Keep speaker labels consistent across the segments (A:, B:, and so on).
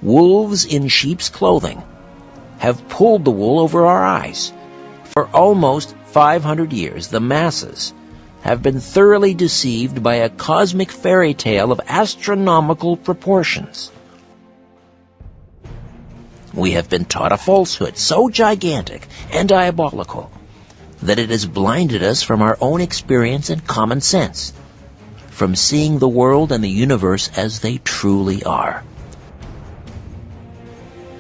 A: wolves in sheep's clothing have pulled the wool over our eyes. For almost 500 years, the masses have been thoroughly deceived by a cosmic fairy tale of astronomical proportions. We have been taught a falsehood so gigantic and diabolical that it has blinded us from our own experience and common sense, from seeing the world and the universe as they truly are.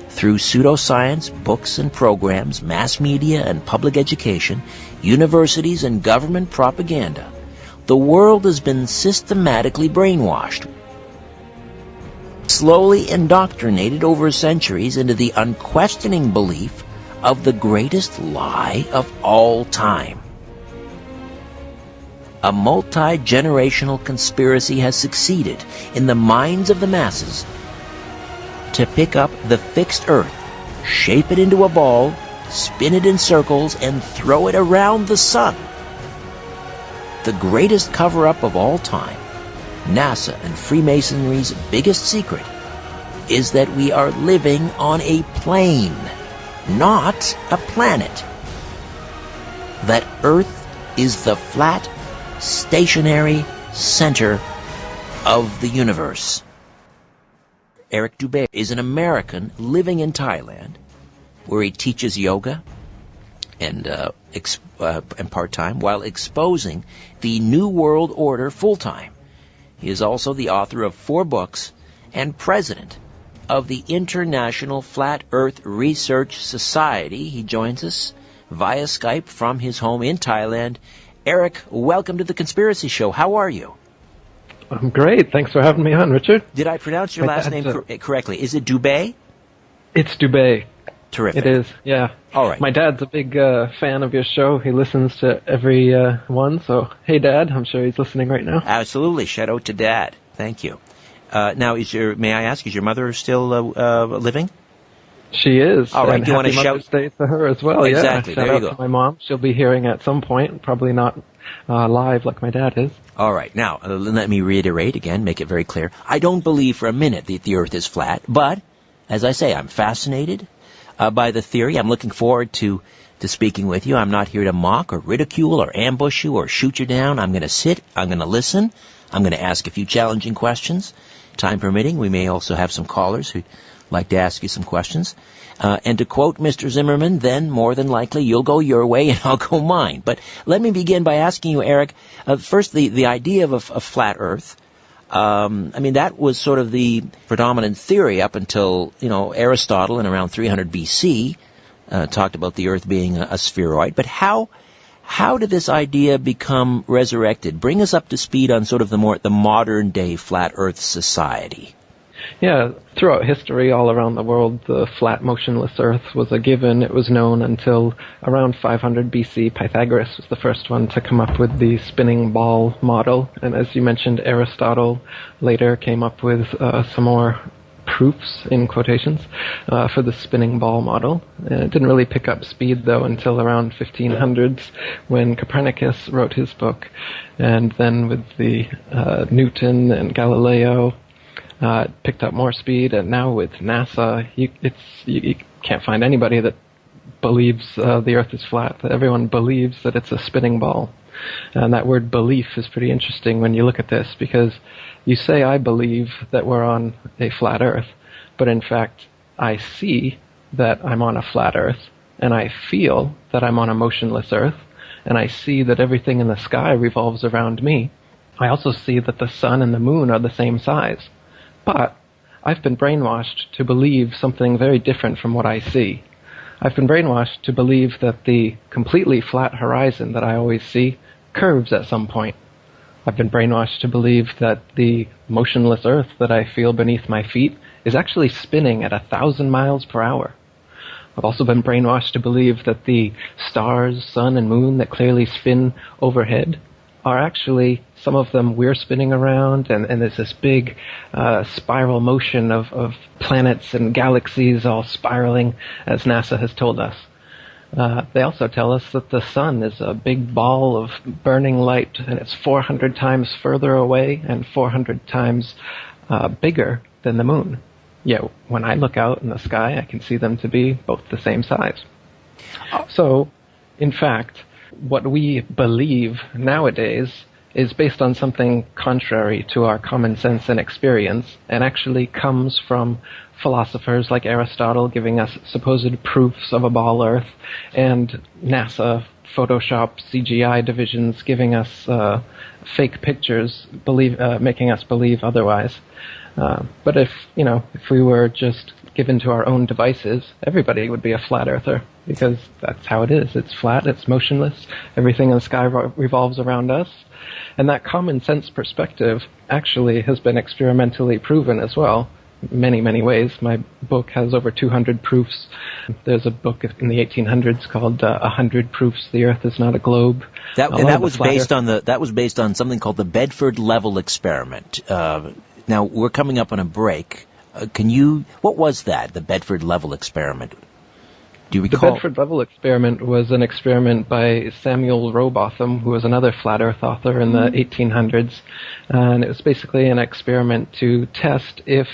A: Through pseudoscience, books and programs, mass media and public education, universities and government propaganda, the world has been systematically brainwashed, slowly indoctrinated over centuries into the unquestioning belief of the greatest lie of all time. A multi-generational conspiracy has succeeded in the minds of the masses to pick up the fixed earth, shape it into a ball, spin it in circles, and throw it around the sun. The greatest cover-up of all time, NASA and Freemasonry's biggest secret, is that we are living on a plane, not a planet. That Earth is the flat, stationary center of the universe. Eric Dubay is an American living in Thailand, where he teaches yoga and part-time while exposing the New World Order full-time. He is also the author of 4 books and president of the International Flat Earth Research Society. He joins us via Skype from his home in Thailand. Eric, welcome to The Conspiracy Show. How are you?
B: I'm great. Thanks for having me on, Richard.
A: Did I pronounce your last name correctly? Is it Dubay?
B: It's Dubay.
A: Terrific.
B: It is, yeah.
A: All right.
B: My dad's a big fan of your show. He listens to every one. So, hey, Dad, I'm sure he's listening right now.
A: Absolutely. Shout out to Dad. Thank you. Now, may I ask, is your mother still living?
B: She is.
A: All right.
B: And
A: do you want to
B: Happy Mother's
A: shout?
B: Day to her as well.
A: Exactly.
B: Yeah.
A: There you
B: Shout out
A: go.
B: to my mom. She'll be hearing at some point. Probably not live like my dad is.
A: All right. Now, let me reiterate again, make it very clear. I don't believe for a minute that the Earth is flat, but, as I say, I'm fascinated by the theory. I'm looking forward to speaking with you. I'm not here to mock or ridicule or ambush you or shoot you down. I'm going to sit. I'm going to listen. I'm going to ask a few challenging questions. Time permitting, we may also have some callers who'd like to ask you some questions. And to quote Mr. Zimmerman, then more than likely you'll go your way and I'll go mine. But let me begin by asking you, Eric, first the idea of a flat Earth. That was sort of the predominant theory up until, Aristotle in around 300 BC talked about the Earth being a spheroid. But how did this idea become resurrected? Bring us up to speed on sort of the modern day flat Earth society.
B: Yeah, throughout history, all around the world, the flat, motionless Earth was a given. It was known until around 500 BC. Pythagoras was the first one to come up with the spinning ball model. And as you mentioned, Aristotle later came up with some more proofs, in quotations, for the spinning ball model. It didn't really pick up speed, though, until around 1500s when Copernicus wrote his book. And then with the Newton and Galileo, it picked up more speed, and now with NASA, you can't find anybody that believes the Earth is flat. Everyone believes that it's a spinning ball. And that word belief is pretty interesting when you look at this, because you say, I believe that we're on a flat Earth, but in fact, I see that I'm on a flat Earth, and I feel that I'm on a motionless Earth, and I see that everything in the sky revolves around me. I also see that the sun and the moon are the same size. But I've been brainwashed to believe something very different from what I see. I've been brainwashed to believe that the completely flat horizon that I always see curves at some point. I've been brainwashed to believe that the motionless Earth that I feel beneath my feet is actually spinning at 1,000 miles per hour. I've also been brainwashed to believe that the stars, sun, and moon that clearly spin overhead are actually, some of them we're spinning around, and there's this big spiral motion of planets and galaxies all spiraling, as NASA has told us. They also tell us that the sun is a big ball of burning light, and it's 400 times further away and 400 times bigger than the moon. yet when I look out in the sky, I can see them to be both the same size. So, in fact, what we believe nowadays is based on something contrary to our common sense and experience, and actually comes from philosophers like Aristotle giving us supposed proofs of a ball Earth, and NASA, Photoshop, CGI divisions giving us fake pictures, making us believe otherwise. But if we were just given to our own devices, everybody would be a flat earther, because that's how it is. It's flat, it's motionless, everything in the sky revolves around us. And that common sense perspective actually has been experimentally proven as well, many, many ways. My book has over 200 proofs. There's a book in the 1800s called 100 Proofs the Earth is Not a Globe.
A: That was based on something called the Bedford Level Experiment. Now, we're coming up on a break. What was that, the Bedford Level Experiment? Do you recall?
B: The Bedford Level Experiment was an experiment by Samuel Rowbotham, who was another flat earth author in the 1800s. And it was basically an experiment to test if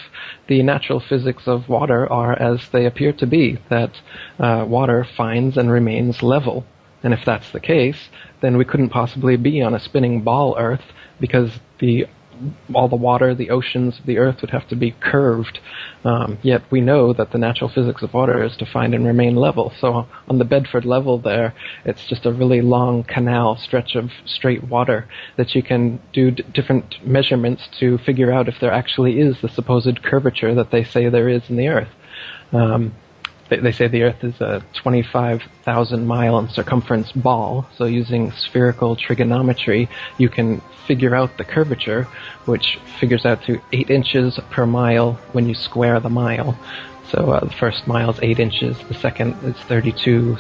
B: the natural physics of water are as they appear to be, that water finds and remains level. And if that's the case, then we couldn't possibly be on a spinning ball Earth, because all the water, the oceans of the Earth would have to be curved. Yet we know that the natural physics of water is to find and remain level. So on the Bedford level there, it's just a really long canal stretch of straight water that you can do different measurements to figure out if there actually is the supposed curvature that they say there is in the Earth. They say the Earth is a 25,000 mile in circumference ball, so using spherical trigonometry, you can figure out the curvature, which figures out to 8 inches per mile when you square the mile. So the first mile is 8 inches, the second is 32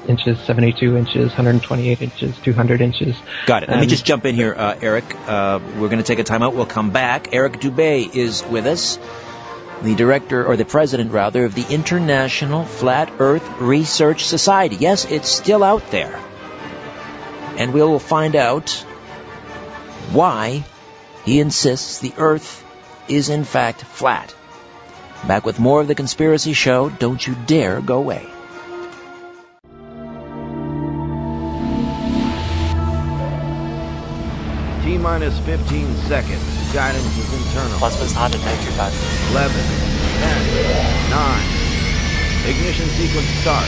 B: inches, 72 inches, 128 inches, 200 inches.
A: Got it. Let me just jump in here, Eric. We're going to take a time out. We'll come back. Eric Dubay is with us, the director, or the president, rather, of the International Flat Earth Research Society. Yes, it's still out there. And we'll find out why he insists the Earth is in fact flat. Back with more of The Conspiracy Show. Don't you dare go away.
C: T-minus 15 seconds. Guidance is internal.
D: Plasma's hot at nitrified.
C: 11, 10, 9. Ignition sequence start.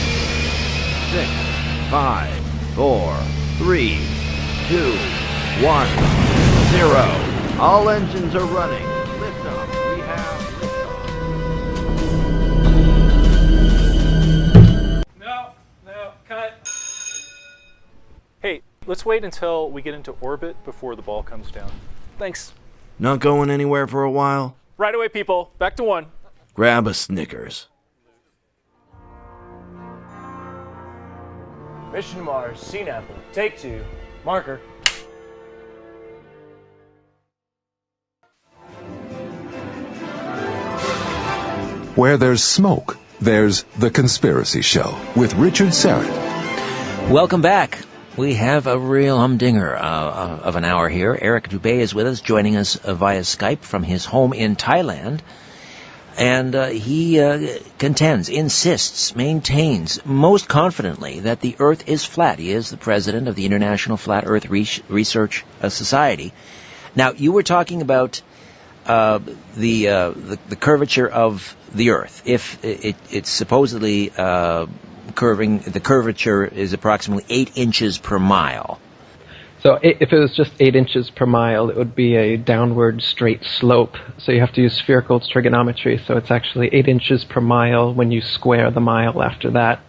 C: 6, 5, 4, 3, 2, 1, 0. All engines are running. Liftoff. We have liftoff.
E: No, cut. Hey, let's wait until we get into orbit before the ball comes down. Thanks.
C: Not going anywhere for a while?
E: Right away, people. Back to 1.
C: Grab a Snickers.
D: Mission to Mars, scene apple. Take 2. Marker.
F: Where there's smoke, there's The Conspiracy Show with Richard Serrett.
A: Welcome back. We have a real humdinger of an hour here. Eric Dubay is with us, joining us via Skype from his home in Thailand. And he insists, maintains most confidently that the Earth is flat. He is the president of the International Flat Earth Research Society. Now, you were talking about the curvature of the Earth. If it's supposedly curving, the curvature is approximately 8 inches per mile.
B: So if it was just 8 inches per mile, it would be a downward straight slope. So you have to use spherical trigonometry. So it's actually 8 inches per mile when you square the mile after that.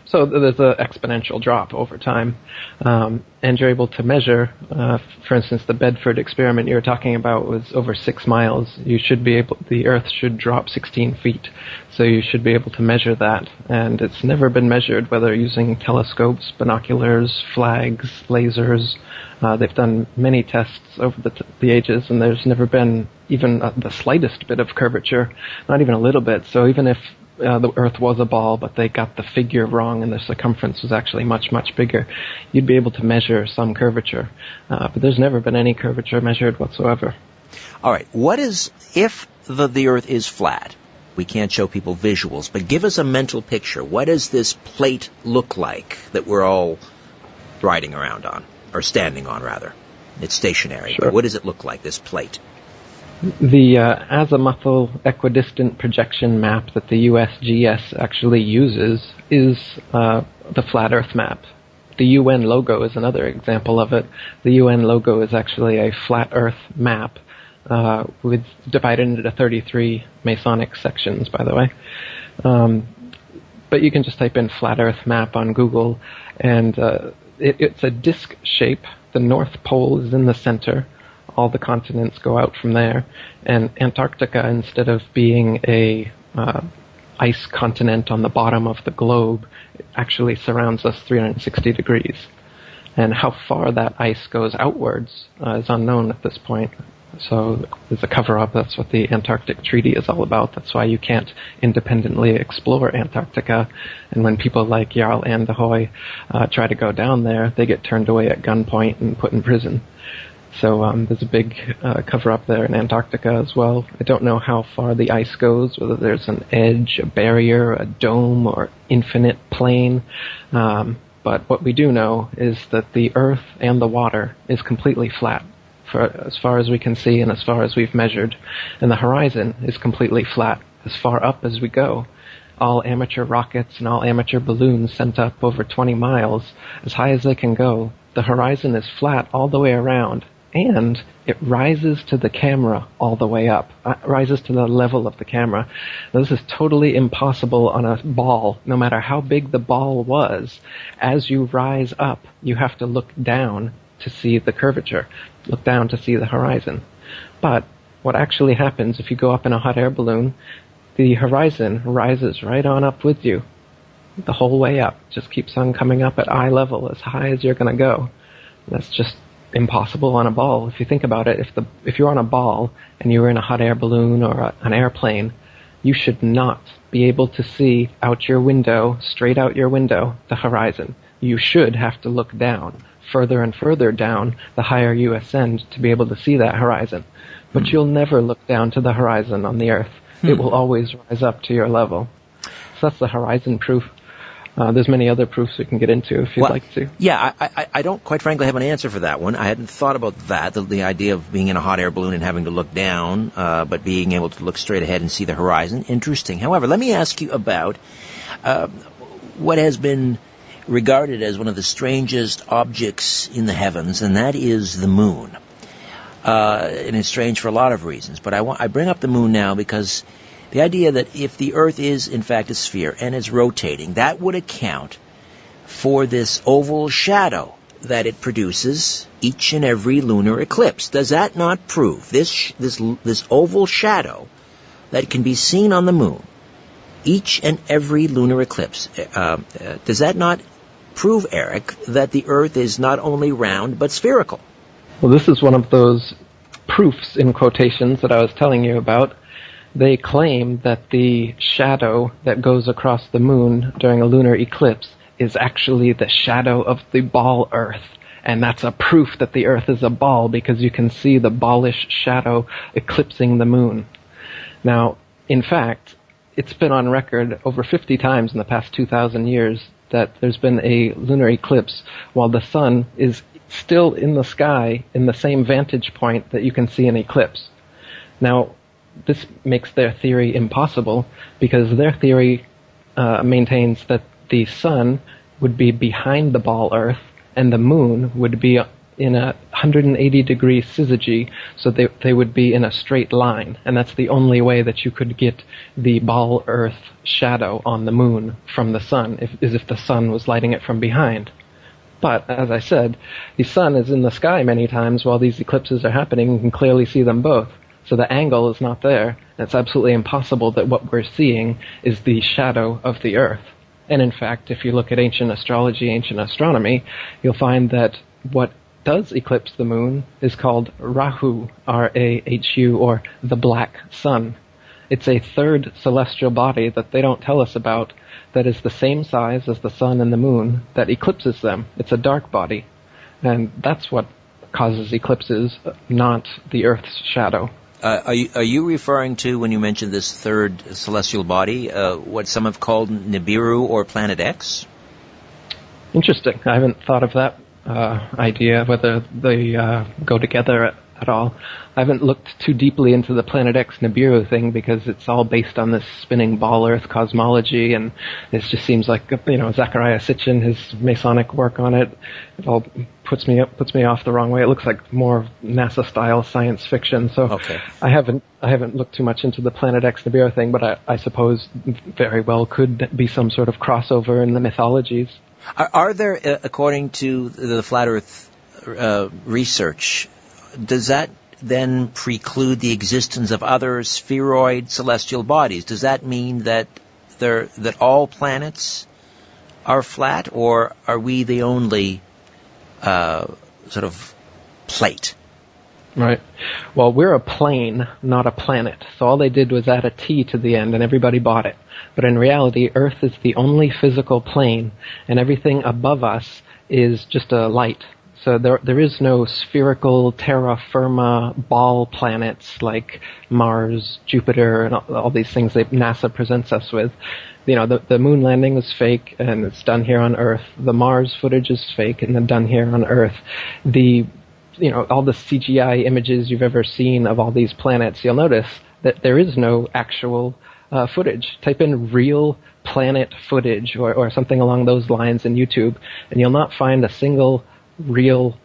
B: So there's an exponential drop over time. And you're able to measure, for instance, the Bedford experiment you were talking about was over 6 miles. The Earth should drop 16 feet. So you should be able to measure that. And it's never been measured, whether using telescopes, binoculars, flags, lasers. They've done many tests over the ages, and there's never been even the slightest bit of curvature, not even a little bit. So even if the Earth was a ball, but they got the figure wrong and the circumference was actually much, much bigger, you'd be able to measure some curvature. But there's never been any curvature measured whatsoever.
A: All right. What is, if the Earth is flat, We can't show people visuals, but give us a mental picture. What does this plate look like that we're all riding around on, or standing on, rather? It's stationary.
B: Sure.
A: But what does it look like, this plate?
B: The azimuthal equidistant projection map that the USGS actually uses is the flat Earth map. The UN logo is another example of it. The UN logo is actually a flat Earth map with divided into 33 Masonic sections, by the way. But you can just type in flat Earth map on Google, and it's a disc shape. The North Pole is in the center. All the continents go out from there, and Antarctica, instead of being a ice continent on the bottom of the globe, it actually surrounds us 360 degrees. And how far that ice goes outwards is unknown at this point. So there's a cover-up. That's what the Antarctic Treaty is all about. That's why you can't independently explore Antarctica. And when people like Jarl Anderhoy try to go down there, they get turned away at gunpoint and put in prison. So there's a big cover-up there in Antarctica as well. I don't know how far the ice goes, whether there's an edge, a barrier, a dome, or infinite plane. But what we do know is that the Earth and the water is completely flat, for as far as we can see and as far as we've measured. And the horizon is completely flat, as far up as we go. All amateur rockets and all amateur balloons sent up over 20 miles, as high as they can go. The horizon is flat all the way around, and it rises to the camera all the way up, rises to the level of the camera. Now, this is totally impossible on a ball. No matter how big the ball was, as you rise up, you have to look down to see the curvature, look down to see the horizon. But what actually happens if you go up in a hot air balloon, the horizon rises right on up with you, the whole way up. Just keeps on coming up at eye level, as high as you're going to go. That's just impossible on a ball. If you think about it, if you're on a ball and you were in a hot air balloon or an airplane, you should not be able to see out your window, straight out your window, the horizon. You should have to look down, further and further down, the higher you ascend, to be able to see that horizon. But you'll never look down to the horizon on the Earth. It will always rise up to your level. So that's the horizon proof. There's many other proofs we can get into if you'd like to.
A: Yeah, I don't quite frankly have an answer for that one. I hadn't thought about that, the idea of being in a hot air balloon and having to look down, but being able to look straight ahead and see the horizon. Interesting. However, let me ask you about what has been regarded as one of the strangest objects in the heavens, and that is the moon. And it's strange for a lot of reasons, but I bring up the moon now because the idea that if the Earth is, in fact, a sphere and is rotating, that would account for this oval shadow that it produces each and every lunar eclipse. Does that not prove this oval shadow that can be seen on the moon each and every lunar eclipse? Does that not prove, Eric, that the Earth is not only round but spherical?
B: Well, this is one of those proofs, in quotations, that I was telling you about. They claim that the shadow that goes across the moon during a lunar eclipse is actually the shadow of the ball Earth. And that's a proof that the Earth is a ball, because you can see the ballish shadow eclipsing the moon. Now, in fact, it's been on record over 50 times in the past 2,000 years that there's been a lunar eclipse while the sun is still in the sky in the same vantage point that you can see an eclipse. Now, this makes their theory impossible, because their theory maintains that the sun would be behind the ball Earth and the moon would be in a 180-degree syzygy, so they would be in a straight line, and that's the only way that you could get the ball Earth shadow on the moon from the sun, is if the sun was lighting it from behind. But, as I said, the sun is in the sky many times while these eclipses are happening. You can clearly see them both. So the angle is not there. It's absolutely impossible that what we're seeing is the shadow of the Earth. And in fact, if you look at ancient astrology, ancient astronomy, you'll find that what does eclipse the moon is called Rahu, R-A-H-U, or the black sun. It's a third celestial body that they don't tell us about that is the same size as the sun and the moon that eclipses them. It's a dark body. And that's what causes eclipses, not the Earth's shadow.
A: Are you referring to, when you mentioned this third celestial body, what some have called Nibiru or Planet X?
B: Interesting. I haven't thought of that idea, whether they go together at all. I haven't looked too deeply into the Planet X Nibiru thing because it's all based on this spinning ball Earth cosmology, and it just seems like, Zecharia Sitchin, his Masonic work on it, it all puts me off the wrong way. It looks like more NASA style science fiction. So
A: okay.
B: I haven't looked too much into the Planet X Nibiru thing, but I suppose very well could be some sort of crossover in the mythologies.
A: Are there, according to the Flat Earth research, does that then preclude the existence of other spheroid celestial bodies? Does that mean that all planets are flat, or are we the only sort of plate?
B: Right. Well, we're a plane, not a planet. So all they did was add a T to the end, and everybody bought it. But in reality, Earth is the only physical plane, and everything above us is just a light. So there is no spherical terra firma ball planets like Mars, Jupiter, and all these things that NASA presents us with. The moon landing was fake, and it's done here on Earth. The Mars footage is fake, and then done here on Earth. All the CGI images you've ever seen of all these planets, you'll notice that there is no actual footage. Type in real planet footage or something along those lines in YouTube, and you'll not find a single real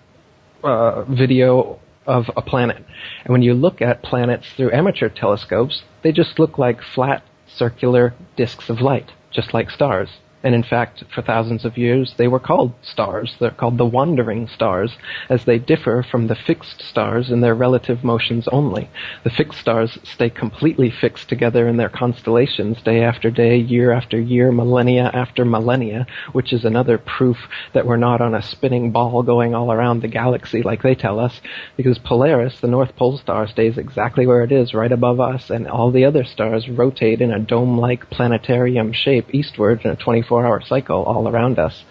B: video of a planet. And when you look at planets through amateur telescopes, they just look like flat, circular disks of light, just like stars. And in fact, for thousands of years, they were called stars. They're called the wandering stars, as they differ from the fixed stars in their relative motions only. The fixed stars stay completely fixed together in their constellations day after day, year after year, millennia after millennia, which is another proof that we're not on a spinning ball going all around the galaxy like they tell us, because Polaris, the North Pole star, stays exactly where it is, right above us, and all the other stars rotate in a dome-like planetarium shape eastward in a 24-hour cycle all around us.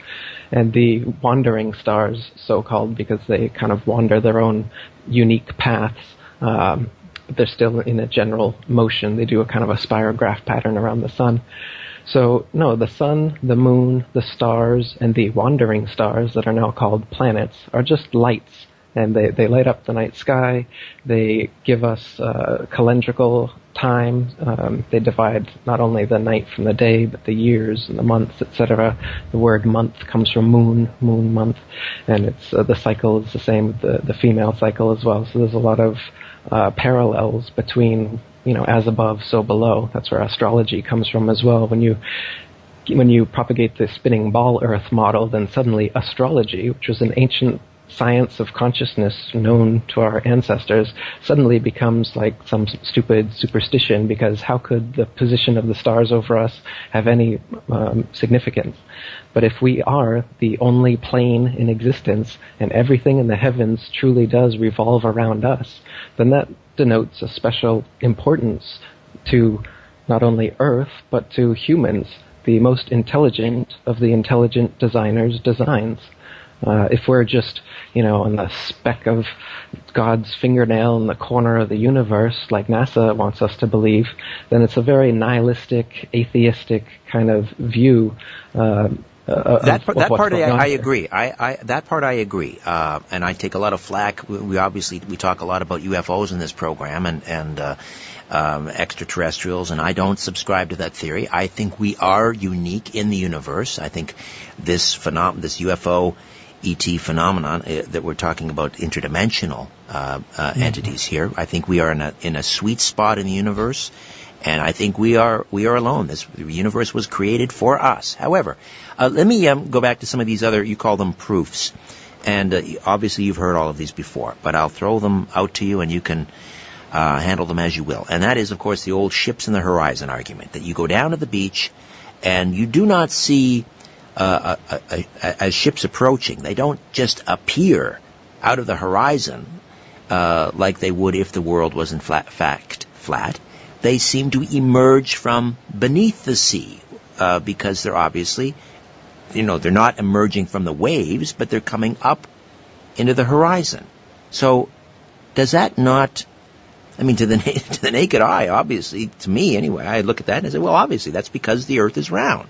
B: And the wandering stars, so-called, because they kind of wander their own unique paths, they're still in a general motion. They do a kind of a spirograph pattern around the sun. So, no, the sun, the moon, the stars, and the wandering stars that are now called planets are just lights. And they light up the night sky. They give us calendrical time. They divide not only the night from the day, but the years and the months, etc. The word month comes from moon month, and it's the cycle is the same with the female cycle as well. So there's a lot of parallels between, as above, so below. That's where astrology comes from as well. When you propagate the spinning ball Earth model, then suddenly astrology, which was an ancient science of consciousness known to our ancestors, suddenly becomes like some stupid superstition, because how could the position of the stars over us have any significance? But if we are the only plane in existence, and everything in the heavens truly does revolve around us, then that denotes a special importance to not only Earth, but to humans, the most intelligent of the intelligent designers' designs. If we're just, on the speck of God's fingernail in the corner of the universe, like NASA wants us to believe, then it's a very nihilistic, atheistic kind of view.
A: That part I agree. That part I agree. And I take a lot of flack. We talk a lot about UFOs in this program and extraterrestrials, and I don't subscribe to that theory. I think we are unique in the universe. I think this UFO ET phenomenon that we're talking about, interdimensional entities here. I think we are in a sweet spot in the universe, and I think we are alone. The universe was created for us. However, let me go back to some of these other, you call them proofs, and obviously you've heard all of these before, but I'll throw them out to you, and you can handle them as you will. And that is, of course, the old ships in the horizon argument, that you go down to the beach and you do not see as ships approaching, they don't just appear out of the horizon like they would if the world was in fact flat. They seem to emerge from beneath the sea because they're obviously, they're not emerging from the waves, but they're coming up into the horizon. So does that not I mean, to the to the naked eye, obviously, to me anyway, I look at that and I say, well, obviously, that's because the Earth is round.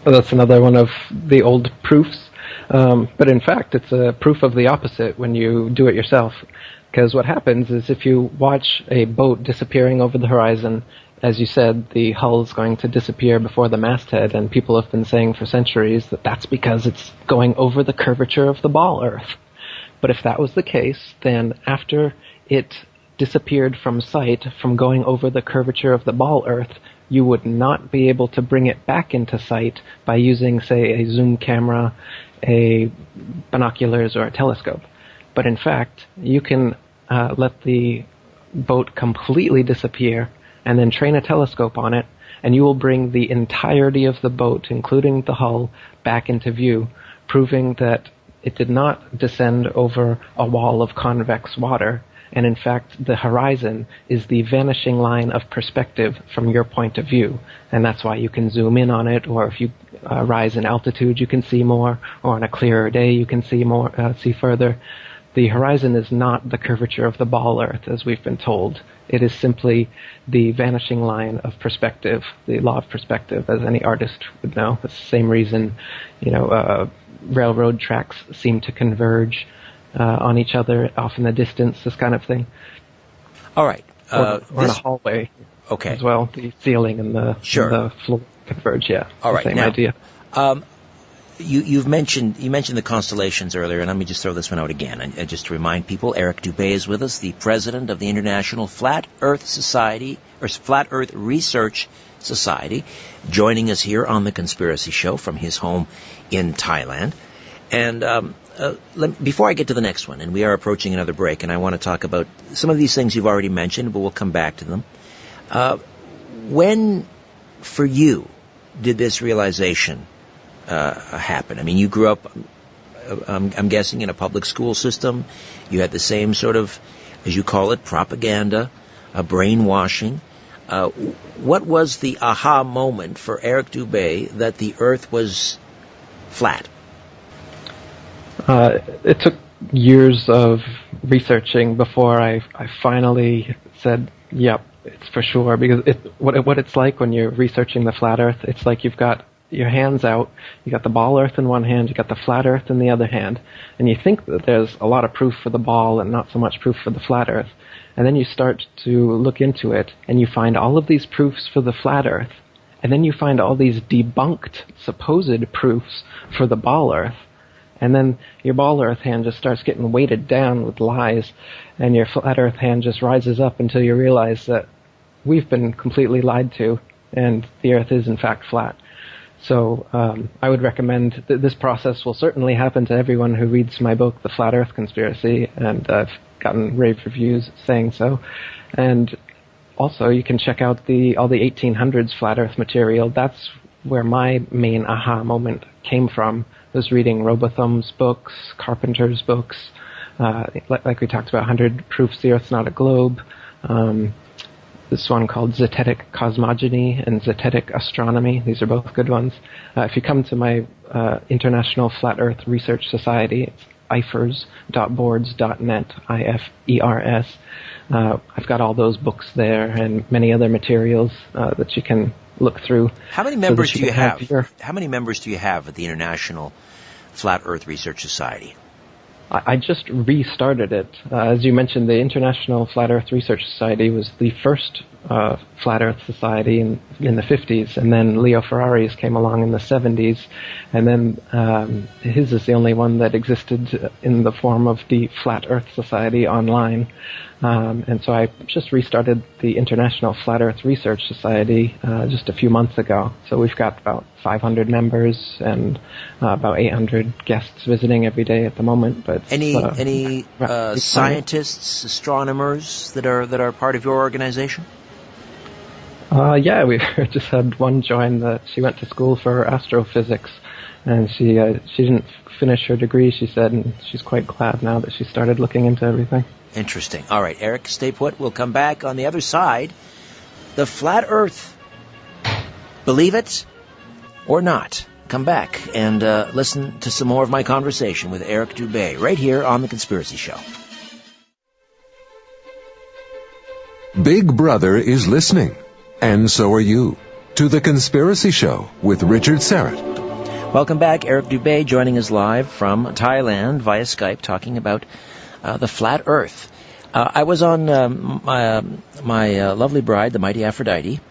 B: Well, that's another one of the old proofs. But in fact, it's a proof of the opposite when you do it yourself. Because what happens is if you watch a boat disappearing over the horizon, as you said, the hull is going to disappear before the masthead, and people have been saying for centuries that that's because it's going over the curvature of the ball Earth. But if that was the case, then after it disappeared from sight from going over the curvature of the ball Earth, you would not be able to bring it back into sight by using, say, a zoom camera, a binoculars, or a telescope. But in fact, you can let the boat completely disappear and then train a telescope on it, and you will bring the entirety of the boat, including the hull, back into view, proving that it did not descend over a wall of convex water, and in fact the horizon is the vanishing line of perspective from your point of view, and that's why you can zoom in on it, or if you rise in altitude you can see more, or on a clearer day you can see more, see further. The horizon is not the curvature of the ball Earth, as we've been told. It is simply the vanishing line of perspective, the law of perspective, as any artist would know. It's the same reason, railroad tracks seem to converge on each other off in the distance, this kind of thing.
A: All right.
B: Or in a hallway as well. The ceiling and the floor converge, yeah.
A: All right.
B: Same idea.
A: You mentioned the constellations earlier, and let me just throw this one out again. And just to remind people, Eric Dubay is with us, the president of the International Flat Earth Society, or Flat Earth Research Society, joining us here on The Conspiracy Show from his home in Thailand. And before I get to the next one, and we are approaching another break, and I want to talk about some of these things you've already mentioned, but we'll come back to them. When, for you, did this realization happen? I mean, you grew up, I'm guessing, in a public school system. You had the same sort of, as you call it, propaganda, brainwashing. What was the aha moment for Eric Dubay that the Earth was flat?
B: It took years of researching before I finally said, yep, it's for sure. Because what it's like when you're researching the flat Earth, it's like you've got your hands out, you got the ball Earth in one hand, you got the flat Earth in the other hand, and you think that there's a lot of proof for the ball and not so much proof for the flat Earth. And then you start to look into it, and you find all of these proofs for the flat Earth, and then you find all these debunked supposed proofs for the ball Earth. And then your ball Earth hand just starts getting weighted down with lies, and your flat Earth hand just rises up until you realize that we've been completely lied to, and the Earth is in fact flat. So I would recommend that this process will certainly happen to everyone who reads my book, The Flat Earth Conspiracy, and I've gotten rave reviews saying so. And also, you can check out all the 1800s Flat Earth material. That's where my main aha moment came from. I was reading Robotham's books, Carpenter's books, like we talked about, 100 Proofs the Earth's Not a Globe, this one called Zetetic Cosmogony and Zetetic Astronomy. These are both good ones. If you come to my International Flat Earth Research Society, it's ifers.boards.net, IFERS. I've got all those books there and many other materials that you can look through.
A: How many members do you have? How many members do you have at the International Flat Earth Research Society?
B: I just restarted it. As you mentioned, the International Flat Earth Research Society was the first Flat Earth Society in the 50s, and then Leo Ferrari's came along in the 70s, and then his is the only one that existed in the form of the Flat Earth Society online. And so I just restarted the International Flat Earth Research Society just a few months ago. So we've got about 500 members and about 800 guests visiting every day at the moment. But
A: any scientists, astronomers that are part of your organization?
B: Yeah, we just had one join. She went to school for astrophysics, and she didn't finish her degree, she said, and she's quite glad now that she started looking into everything.
A: Interesting. All right, Eric, stay put. We'll come back on the other side. The flat Earth. Believe it or not. Come back and listen to some more of my conversation with Eric Dubay right here on The Conspiracy Show.
F: Big Brother is listening, and so are you, to The Conspiracy Show with Richard Serrett.
A: Welcome back. Eric Dubay joining us live from Thailand via Skype, talking about the flat Earth. I was on my lovely bride, the mighty Aphrodite,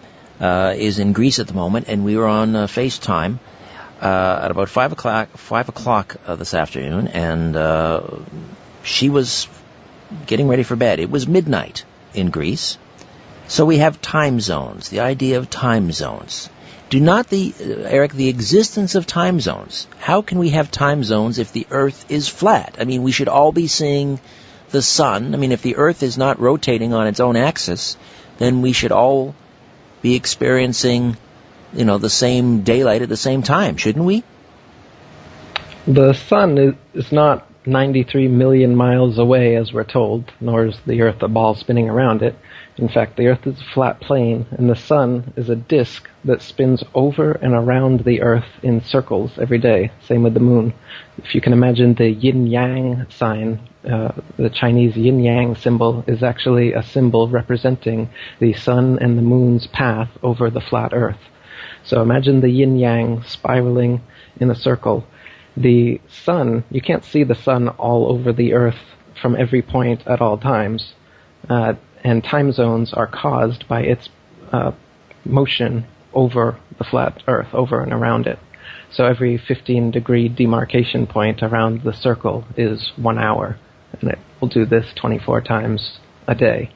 A: is in Greece at the moment, and we were on FaceTime at about 5 o'clock this afternoon, and she was getting ready for bed. It was midnight in Greece. So we have time zones, the idea of time zones. Do not Eric, the existence of time zones. How can we have time zones if the Earth is flat? I mean, we should all be seeing the sun. I mean, if the Earth is not rotating on its own axis, then we should all be experiencing, the same daylight at the same time, shouldn't we?
B: The sun is not 93 million miles away, as we're told, nor is the Earth a ball spinning around it. In fact, the Earth is a flat plane, and the sun is a disk that spins over and around the Earth in circles every day. Same with the moon. If you can imagine the yin-yang sign, the Chinese yin-yang symbol is actually a symbol representing the sun and the moon's path over the flat Earth. So imagine the yin-yang spiraling in a circle. The sun, you can't see the sun all over the Earth from every point at all times. And time zones are caused by its motion over the flat Earth, over and around it. So every 15-degree demarcation point around the circle is 1 hour, and it will do this 24 times a day.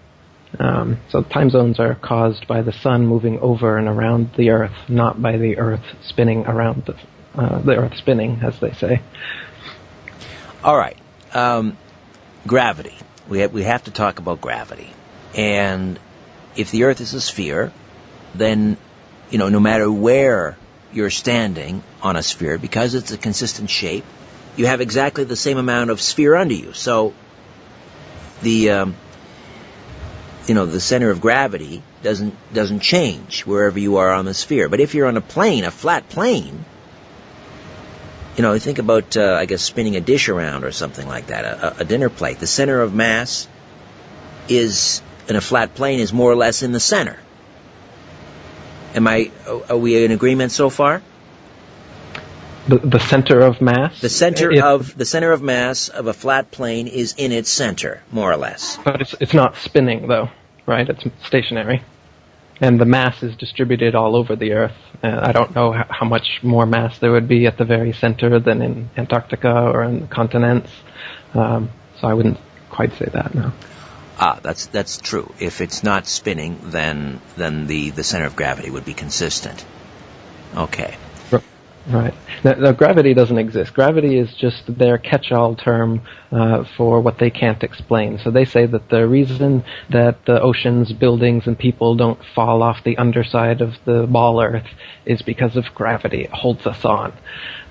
B: So time zones are caused by the sun moving over and around the Earth, not by the Earth spinning around the Earth spinning, as they say.
A: All right. Gravity. We have to talk about gravity. And if the Earth is a sphere, then, no matter where you're standing on a sphere, because it's a consistent shape, you have exactly the same amount of sphere under you. So the center of gravity doesn't change wherever you are on the sphere. But if you're on a plane, a flat plane, think about, spinning a dish around or something like that, a dinner plate. The center of mass in a flat plane is more or less in the center. Are we in agreement so far?
B: The center of mass?
A: The center of mass of a flat plane is in its center, more or less.
B: But it's not spinning, though, right? It's stationary. And the mass is distributed all over the Earth. I don't know how much more mass there would be at the very center than in Antarctica or in the continents. So I wouldn't quite say that, no.
A: That's true. If it's not spinning, then the center of gravity would be consistent. Okay.
B: Right. Now, gravity doesn't exist. Gravity is just their catch-all term for what they can't explain. So they say that the reason that the oceans, buildings, and people don't fall off the underside of the ball Earth is because of gravity. It holds us on.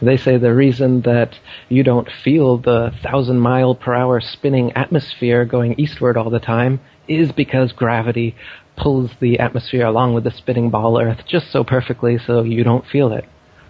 B: They say the reason that you don't feel the 1,000-mile-per-hour spinning atmosphere going eastward all the time is because gravity pulls the atmosphere along with the spinning ball Earth just so perfectly so you don't feel it.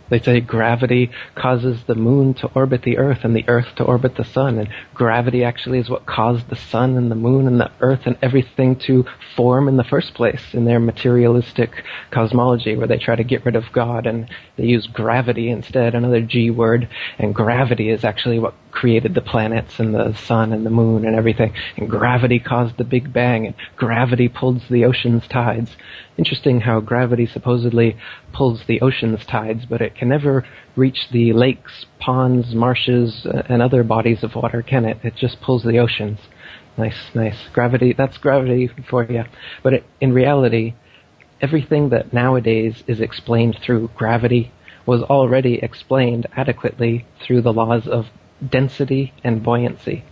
B: They say gravity causes the moon to orbit the Earth and the Earth to orbit the sun, and gravity actually is what caused the sun and the moon and the Earth and everything to form in the first place in their materialistic cosmology, where they try to get rid of God and they use gravity instead, another G word, and gravity is actually what created the planets and the sun and the moon and everything, and gravity caused the Big Bang, and gravity pulls the ocean's tides. Interesting how gravity supposedly pulls the ocean's tides, but it can never reach the lakes, ponds, marshes, and other bodies of water, can it? It just pulls the oceans. Nice. Gravity, that's gravity for you. But in reality, everything that nowadays is explained through gravity was already explained adequately through the laws of density and buoyancy.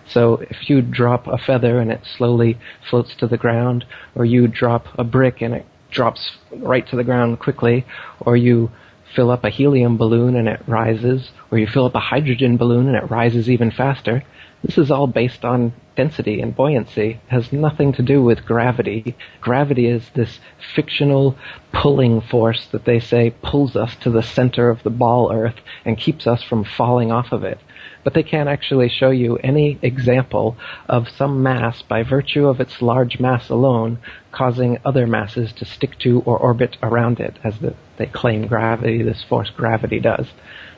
B: So if you drop a feather and it slowly floats to the ground, or you drop a brick and it drops right to the ground quickly, or you fill up a helium balloon and it rises, or you fill up a hydrogen balloon and it rises even faster, this is all based on density and buoyancy has nothing to do with gravity. Gravity is this fictional pulling force that they say pulls us to the center of the ball Earth and keeps us from falling off of it. But they can't actually show you any example of some mass, by virtue of its large mass alone, causing other masses to stick to or orbit around it, as they claim gravity, this force gravity does.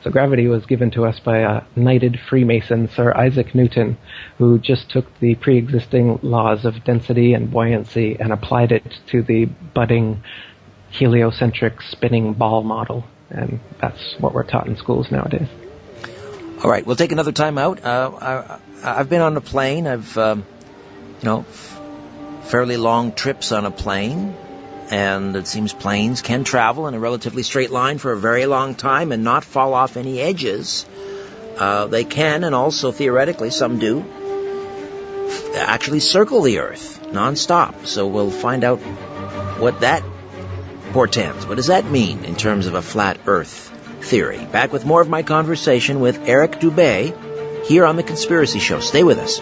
B: So gravity was given to us by a knighted Freemason, Sir Isaac Newton, who just took the pre-existing laws of density and buoyancy and applied it to the budding heliocentric spinning ball model. And that's what we're taught in schools nowadays.
A: All right, we'll take another time out. I've been on a plane. I've, fairly long trips on a plane. And it seems planes can travel in a relatively straight line for a very long time and not fall off any edges. They can, and also theoretically some do, actually circle the Earth nonstop. So we'll find out what that portends. What does that mean in terms of a flat Earth theory? Back with more of my conversation with Eric Dubay here on The Conspiracy Show. Stay with us.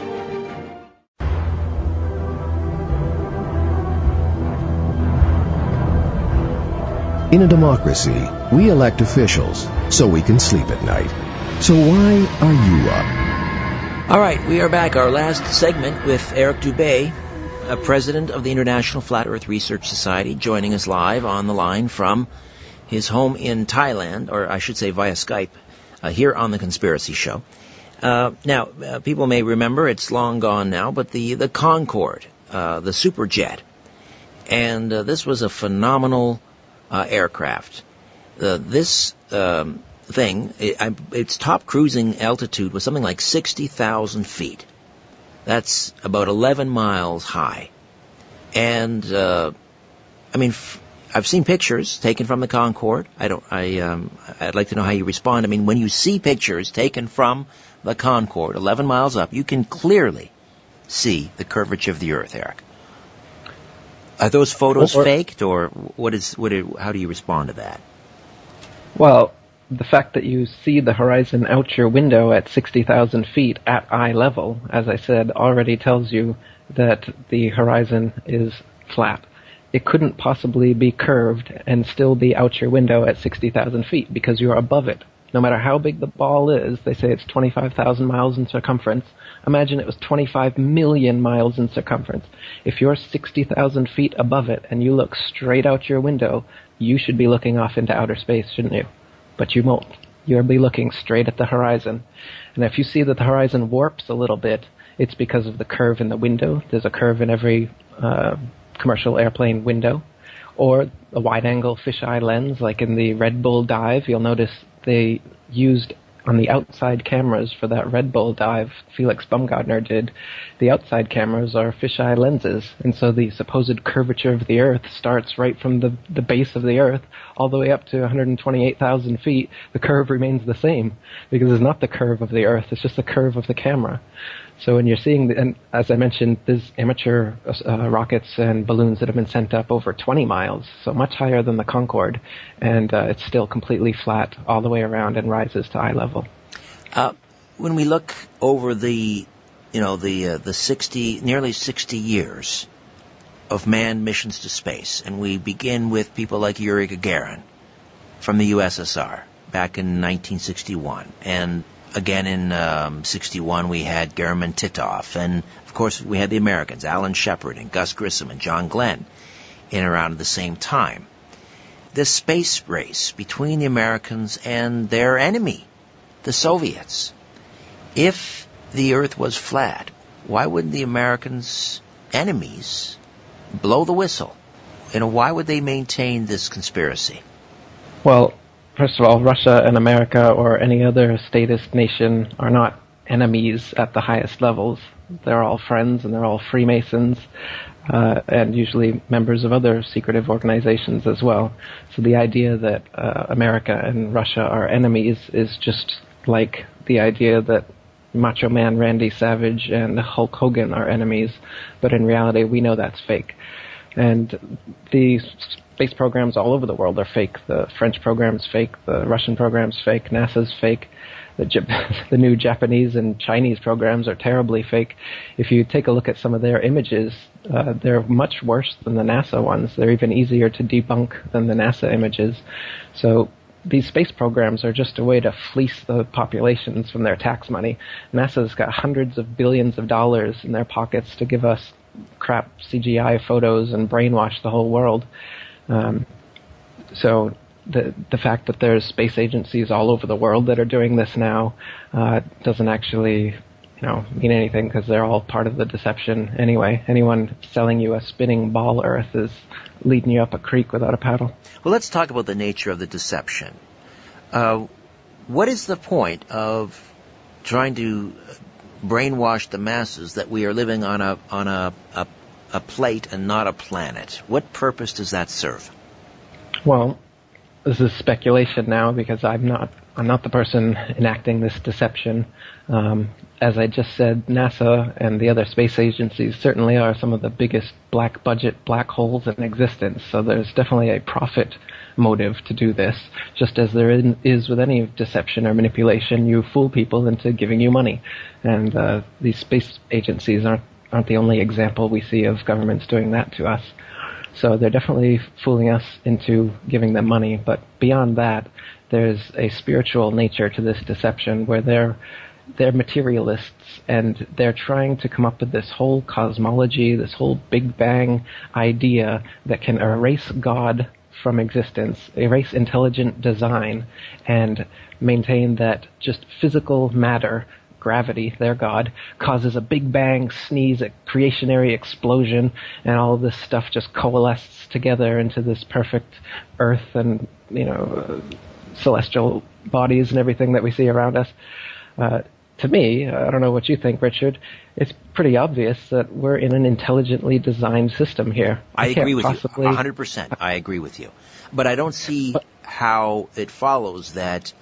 G: In a democracy, we elect officials so we can sleep at night. So why are you up?
A: All right, we are back. Our last segment with Eric Dubay, president of the International Flat Earth Research Society, joining us live on the line from his home in Thailand, or I should say via Skype, here on The Conspiracy Show. Now, people may remember, it's long gone now, but the Concorde, the superjet, and this was a phenomenal aircraft. This thing, its top cruising altitude was something like 60,000 feet. That's about 11 miles high. And, I've seen pictures taken from the Concorde. I'd like to know how you respond. I mean, when you see pictures taken from the Concorde, 11 miles up, you can clearly see the curvature of the Earth, Eric. Are those photos faked, or how do you respond to that?
B: Well, the fact that you see the horizon out your window at 60,000 feet at eye level, as I said, already tells you that the horizon is flat. It couldn't possibly be curved and still be out your window at 60,000 feet because you're above it. No matter how big the ball is, they say it's 25,000 miles in circumference. Imagine it was 25 million miles in circumference. If you're 60,000 feet above it and you look straight out your window, you should be looking off into outer space, shouldn't you? But you won't. You'll be looking straight at the horizon. And if you see that the horizon warps a little bit, it's because of the curve in the window. There's a curve in every commercial airplane window. Or a wide-angle fisheye lens, like in the Red Bull dive. You'll notice they used on the outside cameras for that Red Bull dive, Felix Baumgartner did, the outside cameras are fisheye lenses. And so the supposed curvature of the Earth starts right from the base of the Earth all the way up to 128,000 feet. The curve remains the same because it's not the curve of the Earth, it's just the curve of the camera. So when you're seeing, and as I mentioned, there's amateur rockets and balloons that have been sent up over 20 miles, so much higher than the Concorde, and it's still completely flat all the way around and rises to eye level.
A: When we look over the 60, nearly 60 years of manned missions to space, and we begin with people like Yuri Gagarin from the USSR back in 1961, and again in 61 we had German Titov, and of course we had the Americans, Alan Shepard and Gus Grissom and John Glenn, in around the same time. This space race between the Americans and their enemy, the Soviets. If the Earth was flat, why wouldn't the Americans' enemies blow the whistle? Why would they maintain this conspiracy?
B: Well, first of all, Russia and America or any other statist nation are not enemies at the highest levels. They're all friends and they're all Freemasons, and usually members of other secretive organizations as well. So the idea that America and Russia are enemies is just like the idea that Macho Man Randy Savage and Hulk Hogan are enemies, but in reality we know that's fake. And the space programs all over the world are fake. The French program's fake. The Russian program's fake. NASA's fake. The new Japanese and Chinese programs are terribly fake. If you take a look at some of their images, they're much worse than the NASA ones. They're even easier to debunk than the NASA images. So these space programs are just a way to fleece the populations from their tax money. NASA's got hundreds of billions of dollars in their pockets to give us crap CGI photos and brainwash the whole world. So the fact that there's space agencies all over the world that are doing this now doesn't actually mean anything, because they're all part of the deception anyway. Anyone selling you a spinning ball Earth is leading you up a creek without a paddle.
A: Well, let's talk about the nature of the deception. What is the point of trying to brainwash the masses that we are living on a plate and not a planet? What purpose does that serve?
B: Well, this is speculation now, because I'm not the person enacting this deception. As I just said, NASA and the other space agencies certainly are some of the biggest black budget black holes in existence. So there's definitely a profit motive to do this. Just as there is with any deception or manipulation, you fool people into giving you money. And these space agencies aren't the only example we see of governments doing that to us. So they're definitely fooling us into giving them money. But beyond that, there's a spiritual nature to this deception, where they're materialists, and they're trying to come up with this whole cosmology, this whole Big Bang idea that can erase God from existence, erase intelligent design, and maintain that just physical matter, gravity, their God, causes a Big Bang sneeze, a creationary explosion, and all this stuff just coalesces together into this perfect Earth and, celestial bodies and everything that we see around us. To me, I don't know what you think, Richard, it's pretty obvious that we're in an intelligently designed system here.
A: I agree with you, 100%. I agree with you. But I don't see how it follows that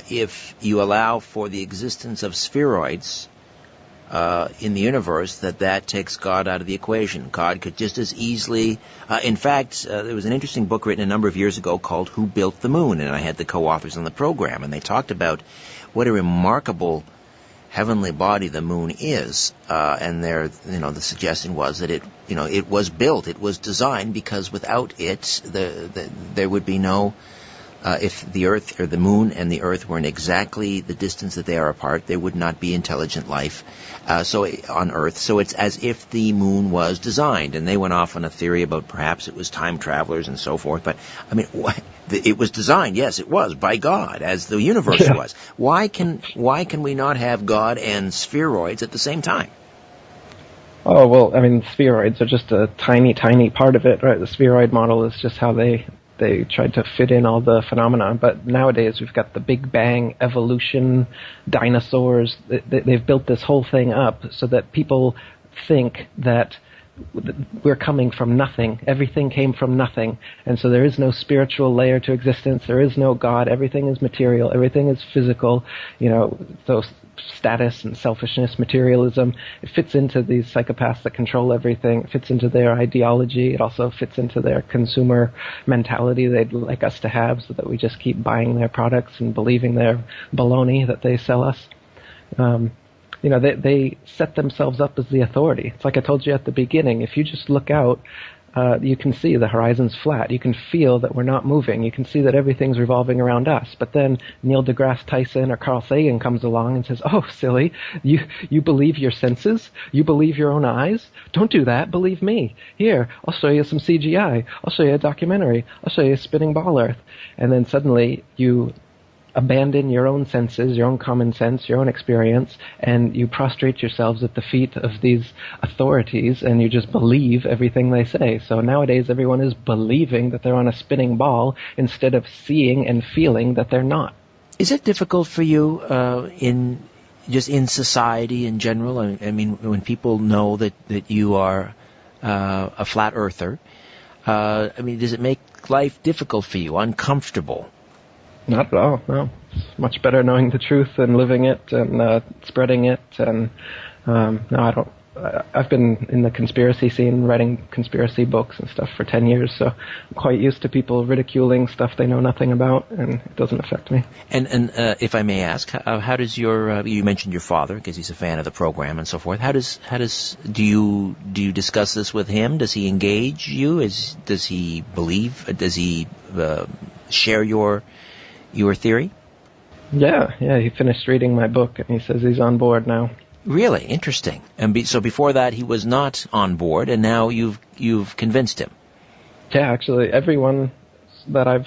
A: if you allow for the existence of spheroids in the universe, that takes God out of the equation. God could just as easily... in fact, there was an interesting book written a number of years ago called Who Built the Moon? And I had the co-authors on the program, and they talked about what a remarkable heavenly body the moon is. And the suggestion was that it was built, it was designed, because without it, there would be no... if the Earth or the Moon and the Earth were in exactly the distance that they are apart, there would not be intelligent life on Earth. So it's as if the Moon was designed. And they went off on a theory about perhaps it was time travelers and so forth. But, I mean, it was designed, yes, it was, by God, as the universe was. Why can we not have God and spheroids at the same time?
B: Oh, well, I mean, spheroids are just a tiny, tiny part of it, right? The spheroid model is just how they tried to fit in all the phenomena. But nowadays we've got the Big Bang, evolution, dinosaurs. They've built this whole thing up so that people think that we're coming from nothing. Everything came from nothing. And so there is no spiritual layer to existence. There is no God. Everything is material. Everything is physical. Those status and selfishness, materialism, it fits into these psychopaths that control everything. It fits into their ideology. It also fits into their consumer mentality they'd like us to have, so that we just keep buying their products and believing their baloney that they sell us. They set themselves up as the authority. It's like I told you at the beginning. If you just look out, you can see the horizon's flat. You can feel that we're not moving. You can see that everything's revolving around us. But then Neil deGrasse Tyson or Carl Sagan comes along and says, "Oh, silly, you believe your senses? You believe your own eyes? Don't do that. Believe me. Here, I'll show you some CGI. I'll show you a documentary. I'll show you a spinning ball Earth." And then suddenly you abandon your own senses, your own common sense, your own experience, and you prostrate yourselves at the feet of these authorities, and you just believe everything they say. So nowadays everyone is believing that they're on a spinning ball instead of seeing and feeling that they're not.
A: Is it difficult for you in society in general? I mean, when people know that you are a flat earther, does it make life difficult for you, uncomfortable?
B: Not at all, no. It's much better knowing the truth and living it and spreading it. And no, I've been in the conspiracy scene, writing conspiracy books and stuff for 10 years, so I'm quite used to people ridiculing stuff they know nothing about, and it doesn't affect me.
A: And if I may ask, how does your you mentioned your father because he's a fan of the program and so forth. How do you discuss this with him? Does he engage you? Does he believe? Does he share your theory?
B: Yeah, he finished reading my book, and he says he's on board now.
A: Really interesting. And so before that, he was not on board, and now you've convinced him.
B: Yeah, actually, everyone that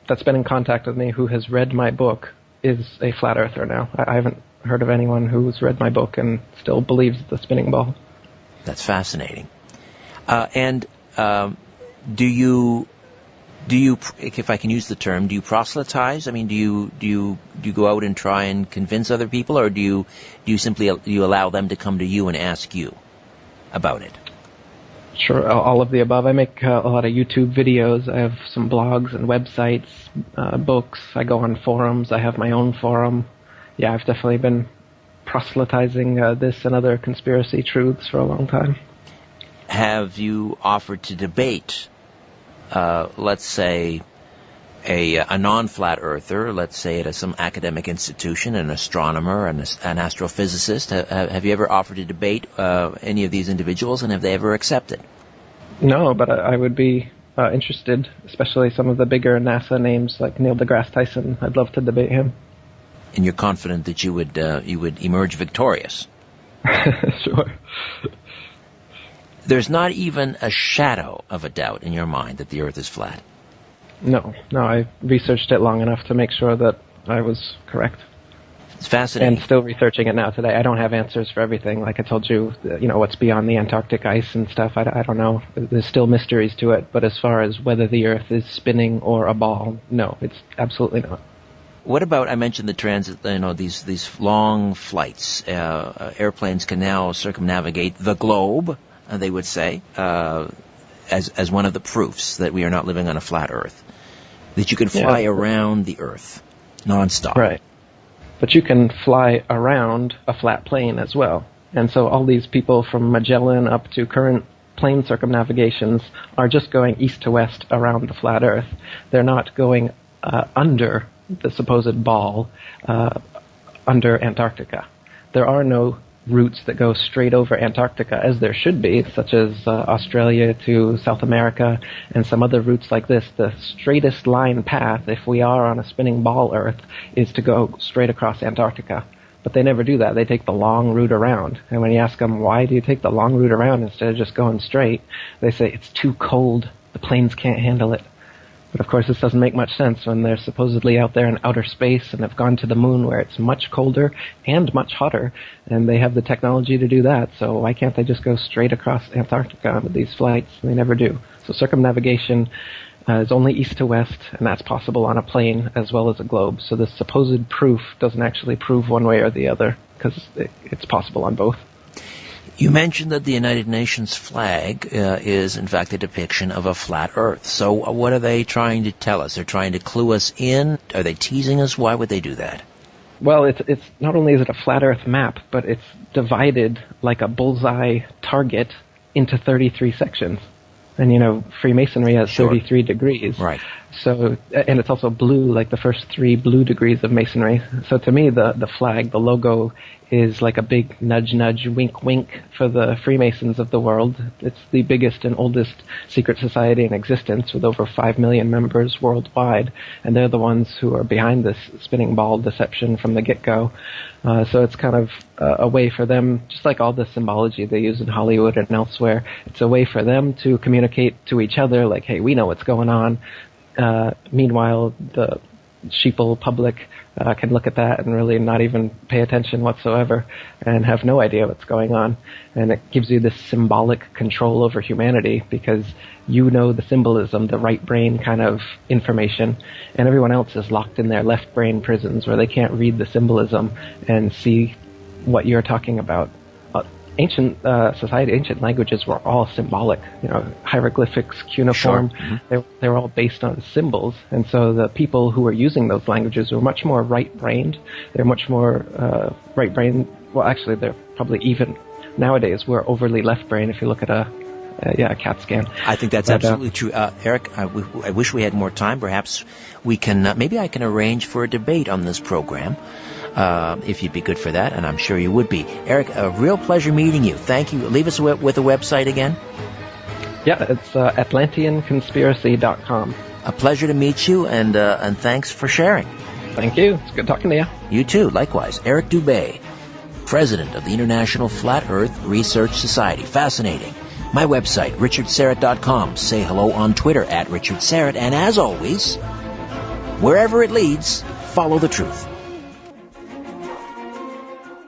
B: that's been in contact with me who has read my book is a flat earther now. I haven't heard of anyone who's read my book and still believes the spinning ball.
A: That's fascinating. And do you, if I can use the term, do you proselytize? I mean, do you go out and try and convince other people, or do you simply allow them to come to you and ask you about it?
B: Sure, all of the above. I make a lot of YouTube videos. I have some blogs and websites, books. I go on forums. I have my own forum. Yeah, I've definitely been proselytizing this and other conspiracy truths for a long time.
A: Have you offered to debate, let's say, a non-flat earther, let's say at some academic institution, an astronomer, an astrophysicist? Have you ever offered to debate any of these individuals, and have they ever accepted?
B: No, but I would be interested, especially some of the bigger NASA names like Neil deGrasse Tyson. I'd love to debate him.
A: And you're confident that you would emerge victorious?
B: Sure.
A: There's not even a shadow of a doubt in your mind that the Earth is flat?
B: No, I researched it long enough to make sure that I was correct.
A: It's fascinating.
B: And still researching it now today. I don't have answers for everything. Like I told you, what's beyond the Antarctic ice and stuff, I don't know. There's still mysteries to it. But as far as whether the Earth is spinning or a ball, no, it's absolutely not.
A: What about, I mentioned the transit, these long flights. Airplanes can now circumnavigate the globe, they would say, as one of the proofs that we are not living on a flat Earth. That you can fly around the Earth nonstop.
B: Right. But you can fly around a flat plane as well. And so all these people from Magellan up to current plane circumnavigations are just going east to west around the flat Earth. They're not going under the supposed ball under Antarctica. There are no routes that go straight over Antarctica, as there should be, such as Australia to South America and some other routes like this. The straightest line path, if we are on a spinning ball Earth, is to go straight across Antarctica. But they never do that. They take the long route around. And when you ask them, why do you take the long route around instead of just going straight, they say, it's too cold. The planes can't handle it. But of course, this doesn't make much sense when they're supposedly out there in outer space and have gone to the moon where it's much colder and much hotter, and they have the technology to do that. So why can't they just go straight across Antarctica with these flights? They never do. So circumnavigation is only east to west, and that's possible on a plane as well as a globe. So this supposed proof doesn't actually prove one way or the other, because it's possible on both.
A: You mentioned that the United Nations flag is, in fact, a depiction of a flat Earth. So what are they trying to tell us? They're trying to clue us in? Are they teasing us? Why would they do that?
B: Well, it's not only is it a flat Earth map, but it's divided like a bullseye target into 33 sections. And, Freemasonry has 33 degrees.
A: Right.
B: So, and it's also blue, like the first 3 blue degrees of Masonry. So to me, the flag, the logo, is like a big nudge, nudge, wink, wink for the Freemasons of the world. It's the biggest and oldest secret society in existence with over 5 million members worldwide. And they're the ones who are behind this spinning ball deception from the get-go. So it's kind of a way for them, just like all the symbology they use in Hollywood and elsewhere, it's a way for them to communicate to each other, like, hey, we know what's going on. Meanwhile, the sheeple public can look at that and really not even pay attention whatsoever and have no idea what's going on. And it gives you this symbolic control over humanity because you know the symbolism, the right brain kind of information, and everyone else is locked in their left brain prisons where they can't read the symbolism and see what you're talking about. Ancient society, ancient languages were all symbolic. Hieroglyphics, cuneiform. Sure. Mm-hmm. They were all based on symbols, and so the people who were using those languages were much more right-brained. They're much more right-brained. Well, actually, they're probably even nowadays we're overly left brain if you look at a CAT scan.
A: I think that's absolutely true. Eric, I wish we had more time. Perhaps we can, maybe I can arrange for a debate on this program, if you'd be good for that, and I'm sure you would be. Eric, a real pleasure meeting you. Thank you. Leave us with a website again.
B: Yeah, it's AtlanteanConspiracy.com.
A: A pleasure to meet you, and thanks for sharing.
B: Thank you. It's good talking to you.
A: You too, likewise. Eric Dubay, President of the International Flat Earth Research Society. Fascinating. My website, richardsyrett.com. Say hello on Twitter @RichardSyrett. And as always, wherever it leads, follow the truth.